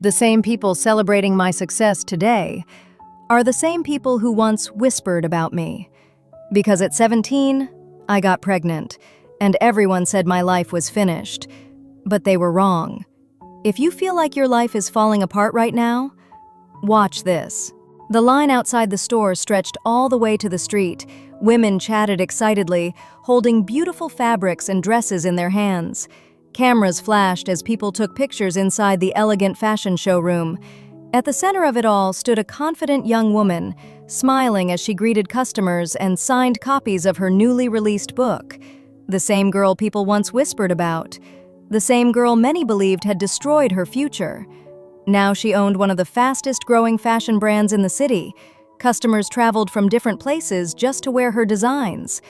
The same people celebrating my success today are the same people who once whispered about me. Because at 17, I got pregnant, and everyone said my life was finished. But they were wrong. If you feel like your life is falling apart right now, watch this. The line outside the store stretched all the way to the street. Women chatted excitedly, holding beautiful fabrics and dresses in their hands. Cameras flashed as people took pictures inside the elegant fashion showroom. At the center of it all stood a confident young woman, smiling as she greeted customers and signed copies of her newly released book. The same girl people once whispered about. The same girl many believed had destroyed her future. Now she owned one of the fastest-growing fashion brands in the city. Customers traveled from different places just to wear her designs.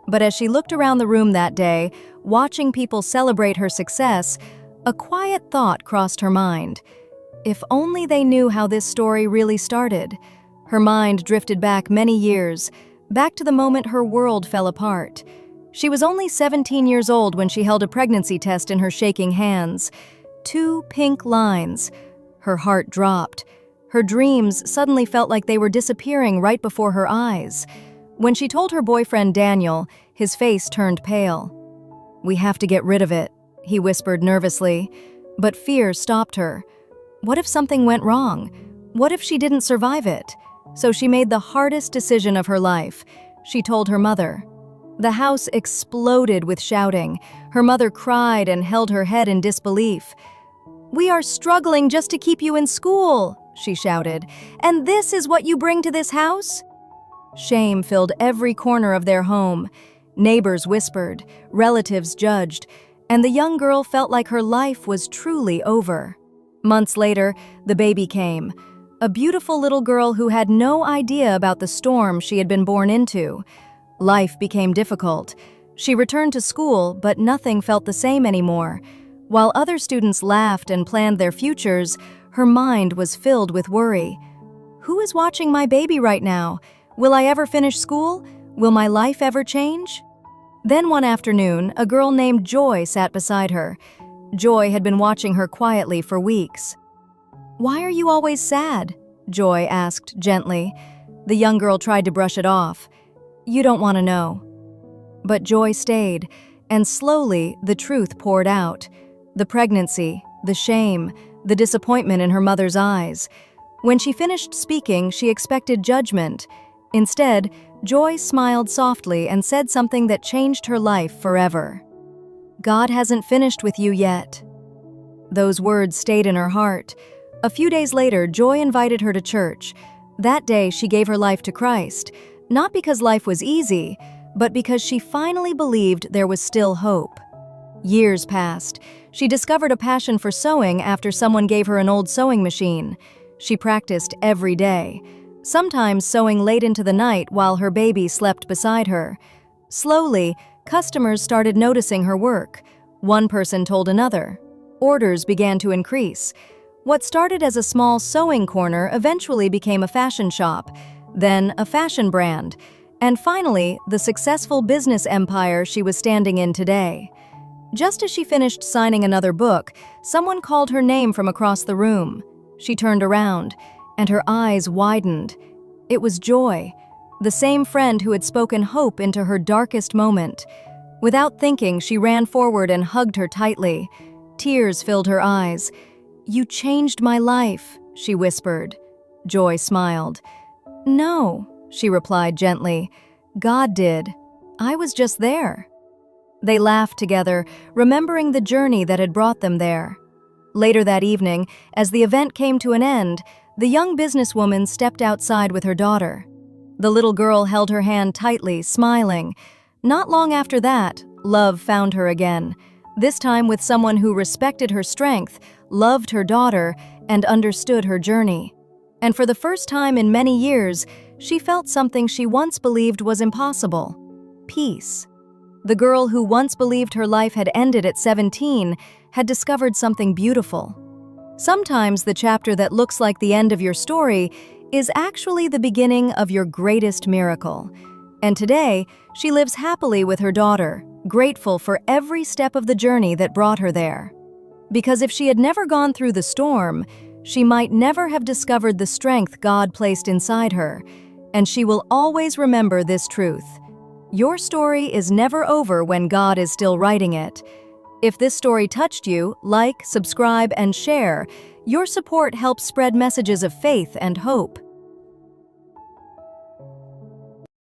But as she looked around the room that day, watching people celebrate her success, a quiet thought crossed her mind. If only they knew how this story really started. Her mind drifted back many years, back to the moment her world fell apart. She was only 17 years old when she held a pregnancy test in her shaking hands. 2 pink lines. Her heart dropped. Her dreams suddenly felt like they were disappearing right before her eyes. When she told her boyfriend Daniel, his face turned pale. "We have to get rid of it," he whispered nervously. But fear stopped her. What if something went wrong? What if she didn't survive it? So she made the hardest decision of her life. She told her mother. The house exploded with shouting. Her mother cried and held her head in disbelief. "We are struggling just to keep you in school," she shouted. "And this is what you bring to this house?" Shame filled every corner of their home. Neighbors whispered, relatives judged, and the young girl felt like her life was truly over. Months later, the baby came. A beautiful little girl who had no idea about the storm she had been born into. Life became difficult. She returned to school, but nothing felt the same anymore. While other students laughed and planned their futures, her mind was filled with worry. Who is watching my baby right now? Will I ever finish school? Will my life ever change? Then one afternoon, a girl named Joy sat beside her. Joy had been watching her quietly for weeks. "Why are you always sad?" Joy asked gently. The young girl tried to brush it off. "You don't want to know." But Joy stayed, and slowly the truth poured out. The pregnancy, the shame, the disappointment in her mother's eyes. When she finished speaking, she expected judgment. Instead, Joy smiled softly and said something that changed her life forever. "God hasn't finished with you yet." Those words stayed in her heart. A few days later, Joy invited her to church. That day, she gave her life to Christ, not because life was easy, but because she finally believed there was still hope. Years passed. She discovered a passion for sewing after someone gave her an old sewing machine. She practiced every day, sometimes sewing late into the night while her baby slept beside her. Slowly, customers started noticing her work. One person told another. Orders began to increase. What started as a small sewing corner eventually became a fashion shop, then a fashion brand, and finally, the successful business empire she was standing in today. Just as she finished signing another book, someone called her name from across the room. She turned around, and her eyes widened. It was Joy, the same friend who had spoken hope into her darkest moment. Without thinking, she ran forward and hugged her tightly. Tears filled her eyes. "You changed my life," she whispered. Joy smiled. "No," she replied gently. "God did. I was just there." They laughed together, remembering the journey that had brought them there. Later that evening, as the event came to an end, the young businesswoman stepped outside with her daughter. The little girl held her hand tightly, smiling. Not long after that, love found her again, this time with someone who respected her strength, loved her daughter, and understood her journey. And for the first time in many years, she felt something she once believed was impossible: peace. The girl who once believed her life had ended at 17 had discovered something beautiful. Sometimes the chapter that looks like the end of your story is actually the beginning of your greatest miracle. And today, she lives happily with her daughter, grateful for every step of the journey that brought her there. Because if she had never gone through the storm, she might never have discovered the strength God placed inside her, and she will always remember this truth. Your story is never over when God is still writing it. If this story touched you, like, subscribe, and share. Your support helps spread messages of faith and hope.